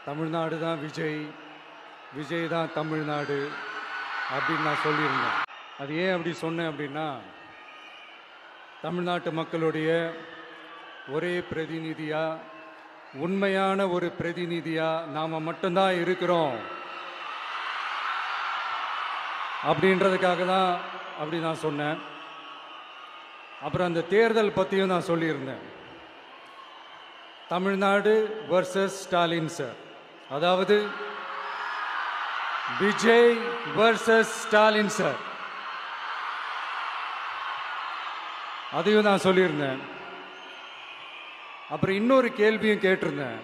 தமிழ்நாடு தான் விஜய், விஜய் தான் தமிழ்நாடு அப்படின்னு நான் சொல்லியிருந்தேன். அது ஏன் அப்படி சொன்னேன் அப்படின்னா, தமிழ்நாட்டு மக்களுடைய ஒரே பிரதிநிதியா, உண்மையான ஒரு பிரதிநிதியா நாம் மட்டும்தான் இருக்கிறோம் அப்படின்றதுக்காக தான் அப்படி நான் சொன்னேன். அப்புறம் அந்த தேர்தல் பற்றியும் நான் சொல்லியிருந்தேன். தமிழ்நாடு வர்சஸ் ஸ்டாலின் சார், அதாவது விஜய் வர்சஸ் ஸ்டாலின் சார், அதையும் நான் சொல்லியிருந்தேன். அப்புறம் இன்னொரு கேள்வியும் கேட்டிருந்தேன்.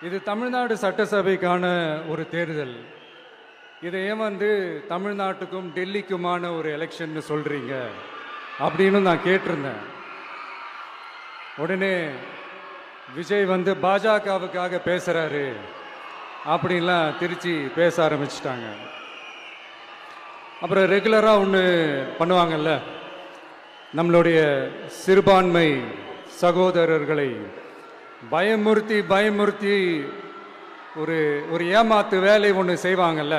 இது தமிழ்நாடு சட்டசபைக்கான ஒரு தேர்தல், இதை ஏன் தமிழ்நாட்டுக்கும் டெல்லிக்குமான ஒரு எலெக்ஷன் சொல்றீங்க அப்படின்னு நான் கேட்டிருந்தேன். உடனே விஜய் பாஜகவுக்காக பேசுறாரு அப்படின்லாம் திருச்சி பேச ஆரம்பிச்சிட்டாங்க. அப்புறம் ரெகுலராக ஒன்று பண்ணுவாங்கல்ல, நம்மளுடைய சிறுபான்மை சகோதரர்களை பயமுறுத்தி பயமுறுத்தி ஒரு ஒரு ஏமாத்து வேலை ஒன்று செய்வாங்கல்ல,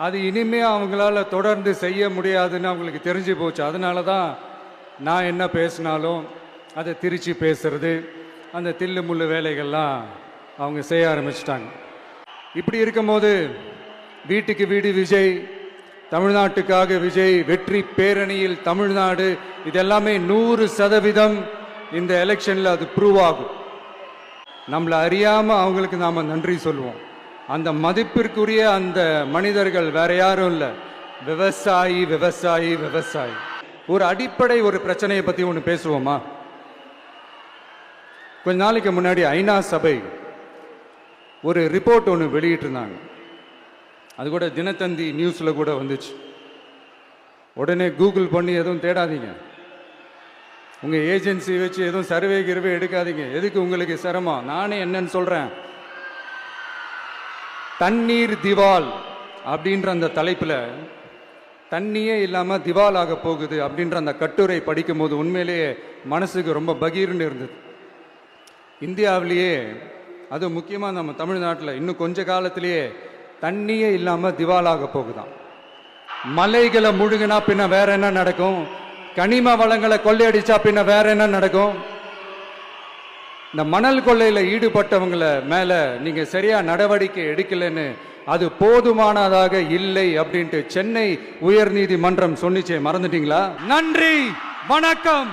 அது இனிமே அவங்களால தொடர்ந்து செய்ய முடியாதுன்னு அவங்களுக்கு தெரிஞ்சு போச்சு. அதனால தான் நான் என்ன பேசினாலும் அதை திருச்சி பேசுறது, அந்த தில்லு முள்ளு வேலைகள்லாம் அவங்க செய்ய ஆரம்பிச்சிட்டாங்க. இப்படி இருக்கும்போது வீட்டுக்கு வீடு விஜய், தமிழ்நாட்டுக்காக விஜய், வெற்றி பேரணியில் தமிழ்நாடு, இதெல்லாமே 100% இந்த எலெக்ஷனில் அது ப்ரூவ் ஆகும். நம்மளை அறியாமல் அவங்களுக்கு நாம் நன்றி சொல்லுவோம். அந்த மதிப்பிற்குரிய அந்த மனிதர்கள் வேற யாரும் இல்லை, விவசாயி விவசாயி விவசாயி. ஒரு அடிப்படை ஒரு பிரச்சனையை பற்றி ஒன்று பேசுவோமா? கொஞ்ச நாளைக்கு முன்னாடி ஐநா சபை ஒரு ரிப்போர்ட் ஒன்று வெளியிட்டிருந்தாங்க. அது கூட தினத்தந்தி நியூஸில் கூட வந்துச்சு. உடனே கூகுள் பண்ணி எதுவும் தேடாதீங்க, உங்கள் ஏஜென்சி வச்சு எதுவும் சர்வே கிருவே எடுக்காதீங்க. எதுக்கு உங்களுக்கு சிரமம்? நானே என்னன்னு சொல்கிறேன். தண்ணீர் திவால் அப்படின்ற அந்த தலைப்பில், தண்ணியே இல்லாமல் திவால் ஆக போகுது அப்படின்ற அந்த கட்டுரை படிக்கும் போது உண்மையிலேயே மனசுக்கு ரொம்ப பகீர்னு இருந்தது. இந்தியாவிலேயே, அது முக்கியமாக நம்ம தமிழ்நாட்டில் இன்னும் கொஞ்ச காலத்திலேயே தண்ணியே இல்லாமல் திவாலாக போகுதான். மலைகளை முழுகினா பின்ன வேற என்ன நடக்கும்? கனிம வளங்களை கொள்ளையடிச்சா பின்ன வேற என்ன நடக்கும்? இந்த மணல் கொள்ளையில் ஈடுபட்டவங்களை மேல நீங்க சரியா நடவடிக்கை எடுக்கலன்னு அது போதுமானதாக இல்லை அப்படின்ட்டு சென்னை உயர்நீதிமன்றம் சொன்னிச்சே, மறந்துட்டீங்களா? நன்றி, வணக்கம்.